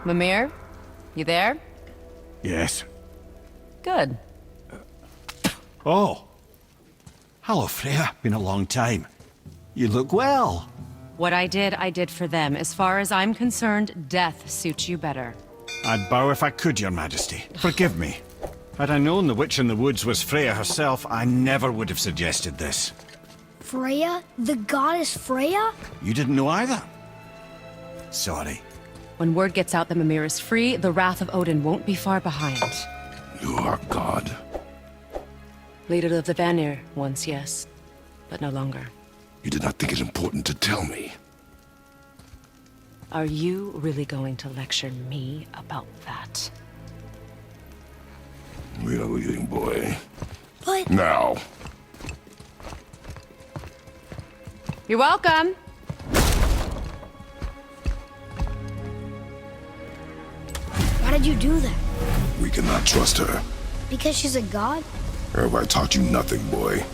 Mimir? You there? Yes. Good. Oh. Hello, Freya. Been a long time. You look well. What I did for them. As far as I'm concerned, death suits you better. I'd bow if I could, Your Majesty. Forgive me. Had I known the witch in the woods was Freya herself, I never would have suggested this. Freya? The goddess Freya? You didn't know either? Sorry. When word gets out that Mimir is free, the wrath of Odin won't be far behind. You are God. Leader of the Vanir, once yes, but no longer. You did not think it important to tell me. Are you really going to lecture me about that? We are leaving, boy. But... Now. You're welcome! Why did you do that? We cannot trust her. Because she's a god? Have I taught you nothing, boy?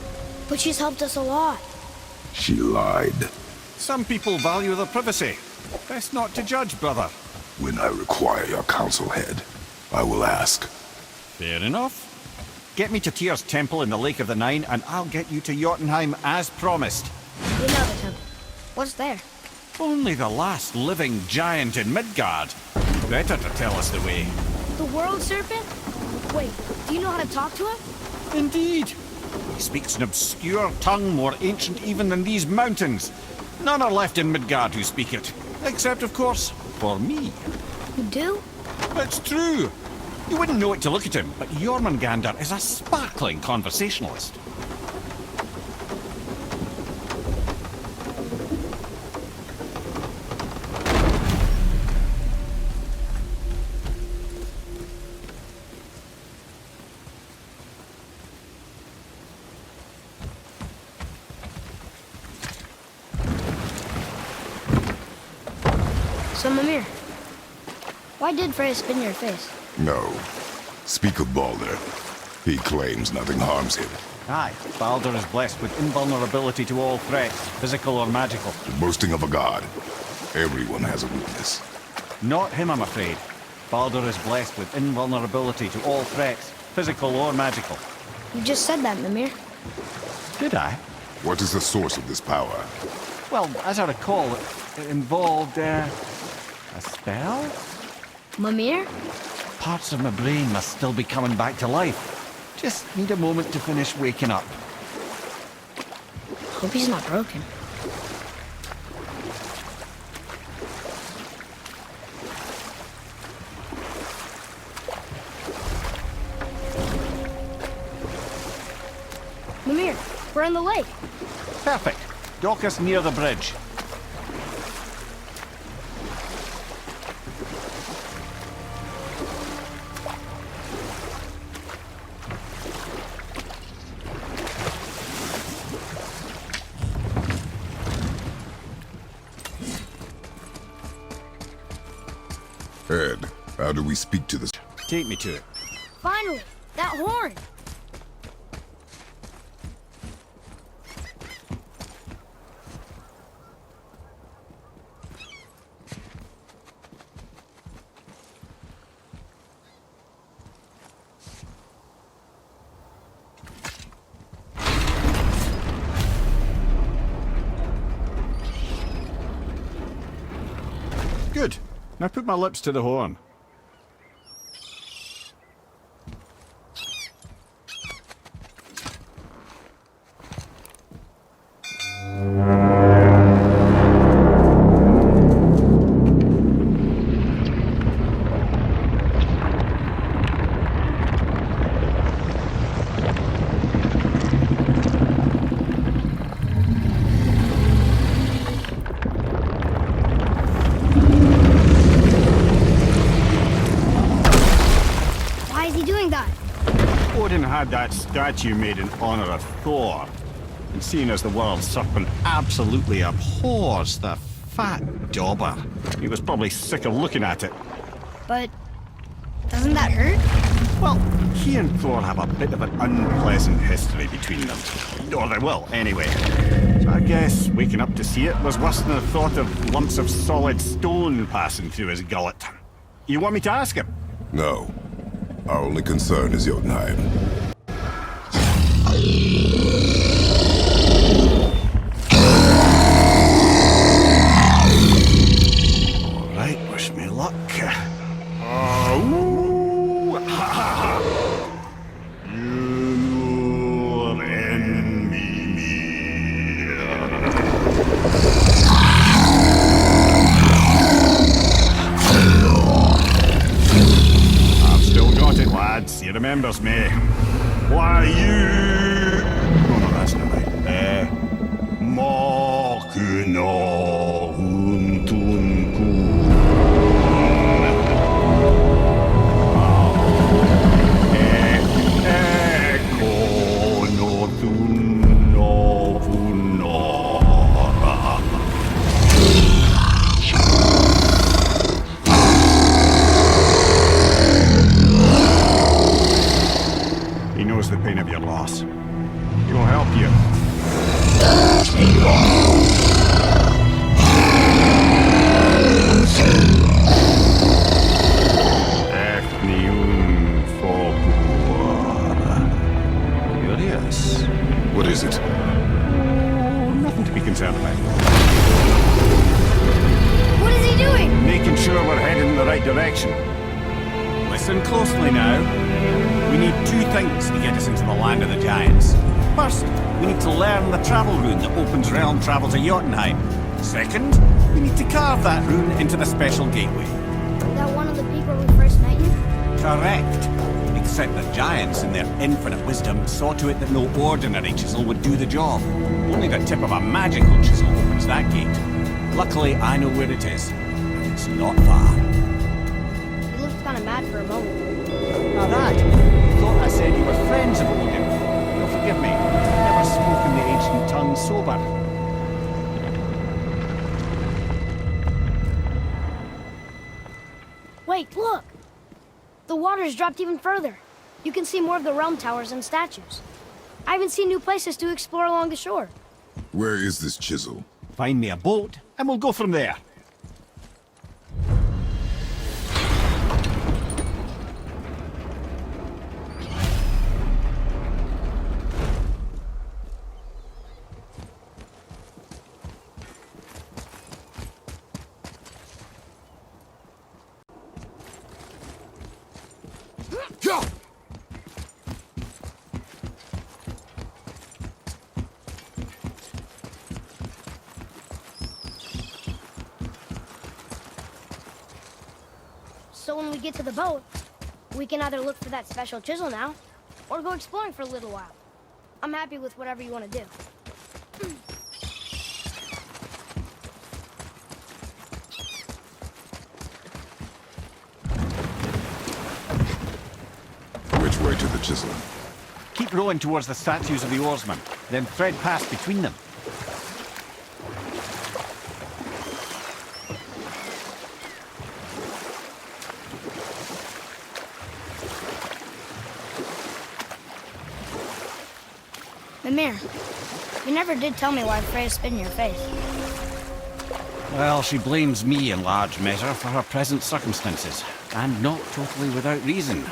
But she's helped us a lot. She lied. Some people value their privacy. Best not to judge, brother. When I require your council head, I will ask. Fair enough. Get me to Tyr's temple in the Lake of the Nine, and I'll get you to Jotunheim as promised. We know the temple. What's there? Only the last living giant in Midgard. Better to tell us the way. The world serpent? Wait, do you know how to talk to him? Indeed. He speaks an obscure tongue more ancient even than these mountains. None are left in Midgard who speak it. Except, of course, for me. You do? It's true. You wouldn't know it to look at him, but Jörmungandr is a sparkling conversationalist. So, Mimir, why did Freya spin your face? No. Speak of Baldur. He claims nothing harms him. Aye, Baldur is blessed with invulnerability to all threats, physical or magical. The boasting of a god. Everyone has a weakness. Not him, I'm afraid. Baldur is blessed with invulnerability to all threats, physical or magical. You just said that, Mimir. Did I? What is the source of this power? Well, as I recall, it involved, a spell? Mimir? Parts of my brain must still be coming back to life. Just need a moment to finish waking up. Hope he's not broken. Mimir, we're in the lake. Perfect. Dock us near the bridge. Ed, how do we speak to this? Take me to it. Finally, that horn. Good. Now put my lips to the horn. Odin had that statue made in honor of Thor. And seeing as the world serpent absolutely abhors the fat dauber, he was probably sick of looking at it. But doesn't that hurt? Well, he and Thor have a bit of an unpleasant history between them. Or they will, anyway. So I guess waking up to see it was worse than the thought of lumps of solid stone passing through his gullet. You want me to ask him? No. Our only concern is Jotunheim. Alright, wish me luck. Ooh, ha, ha, ha. You and Mimir. I've still got it, lads. He remembers me. Why you? Oh no, that's not right. Mokino Huntunku. He knows the pain of your loss. He will help you. Curious. What is it? Oh, nothing to be concerned about. What is he doing? Making sure we're heading in the right direction. Listen closely now. We need two things to get us into the land of the giants. First, we need to learn the travel rune that opens realm travel to Jotunheim. Second, we need to carve that rune into the special gateway. Is that one of the people we first met you? Correct. Except the giants, in their infinite wisdom, saw to it that no ordinary chisel would do the job. Only the tip of a magical chisel opens that gate. Luckily, I know where it is. And it's not far. You looked kind of mad for a moment. Now that, thought I said you were friends of Odin. You'll forgive me. Never spoken the ancient tongue sober. Wait, look! The water's dropped even further. You can see more of the realm towers and statues. I even see new places to explore along the shore. Where is this chisel? Find me a boat, and we'll go from there. So when we get to the boat, we can either look for that special chisel now, or go exploring for a little while. I'm happy with whatever you want to do. Which way to the chisel? Keep rowing towards the statues of the oarsmen, then thread past between them. Mimir, you never did tell me why Freya spit in your face. Well, she blames me in large measure for her present circumstances, and not totally without reason.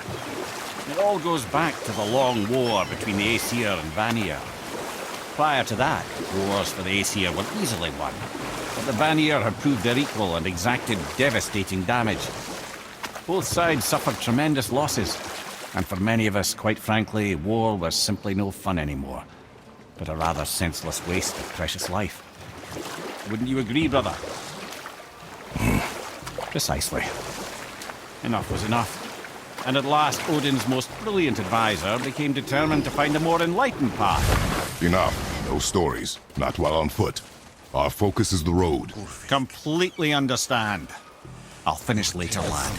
It all goes back to the long war between the Aesir and Vanir. Prior to that, wars for the Aesir were easily won, but the Vanir had proved their equal and exacted devastating damage. Both sides suffered tremendous losses, and for many of us, quite frankly, war was simply no fun anymore, but a rather senseless waste of precious life. Wouldn't you agree, brother? Precisely. Enough was enough. And at last, Odin's most brilliant advisor became determined to find a more enlightened path. Enough. No stories. Not while on foot. Our focus is the road. Completely understand. I'll finish later, lad.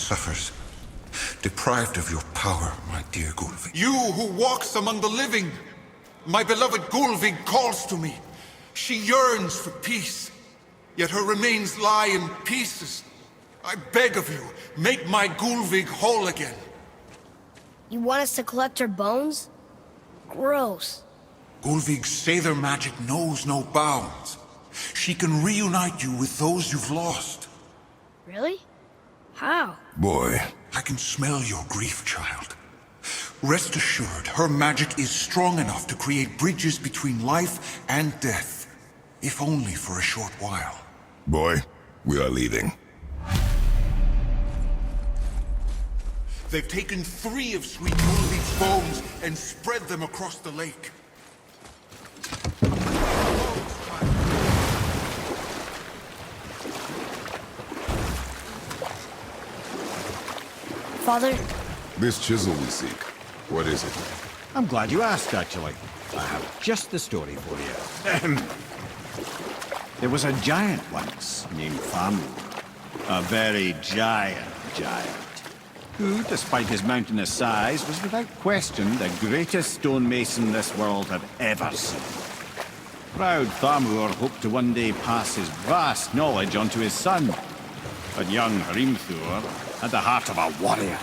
suffers. Deprived of your power, my dear Gulvig. You who walks among the living! My beloved Gulvig calls to me. She yearns for peace, yet her remains lie in pieces. I beg of you, make my Gulvig whole again. You want us to collect her bones? Gross. Gulvig's Sather magic knows no bounds. She can reunite you with those you've lost. Really? How? Boy, I can smell your grief, child. Rest assured, her magic is strong enough to create bridges between life and death, if only for a short while. boy, we are leaving. They've taken 3 of Sweet Gulvig's bones and spread them across the lake. Father? This chisel we seek, what is it? I'm glad you asked, actually. I have just the story for you. There was a giant once, named Thamur. A very giant, who, despite his mountainous size, was without question the greatest stonemason this world had ever seen. Proud Thamur hoped to one day pass his vast knowledge on to his son. But young Hrimthur had the heart of a warrior.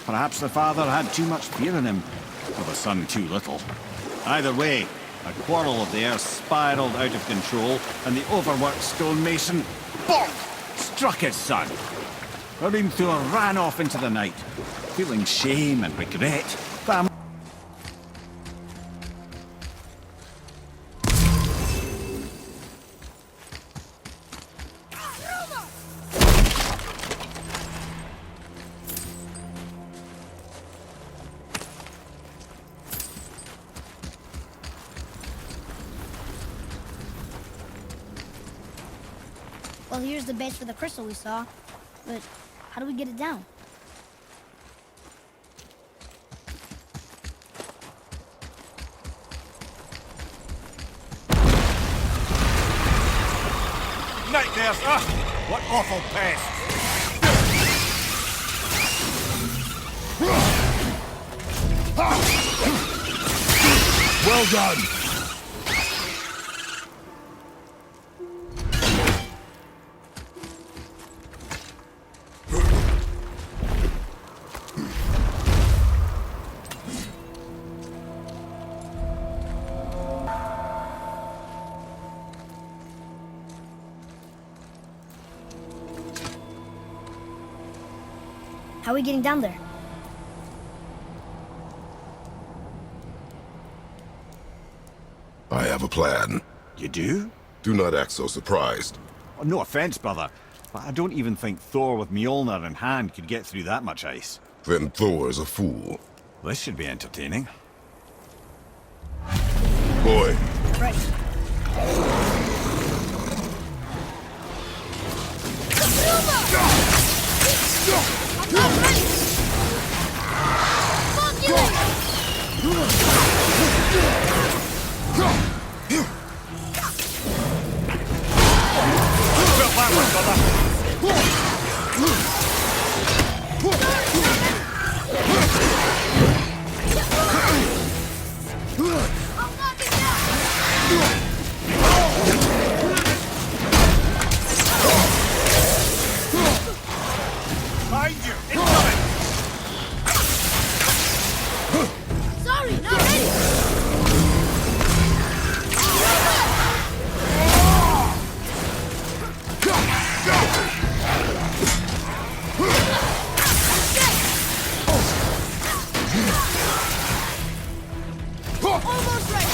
Perhaps the father had too much fear in him, or the son too little. Either way, a quarrel of theirs spiraled out of control, and the overworked stonemason, bonk, struck his son. Hrimthur ran off into the night, feeling shame and regret. Well, here's the base for the crystal we saw. But how do we get it down? Nightmares! What awful pests! Well done! How are we getting down there? I have a plan. You do? Do not act so surprised. Oh, no offense, brother, but I don't even think Thor with Mjolnir in hand could get through that much ice. Then Thor's a fool. This should be entertaining. Boy, Right. I'm not ready! Fuck I'm knocking down! Behind you! Incoming! Sorry, not ready! Almost ready!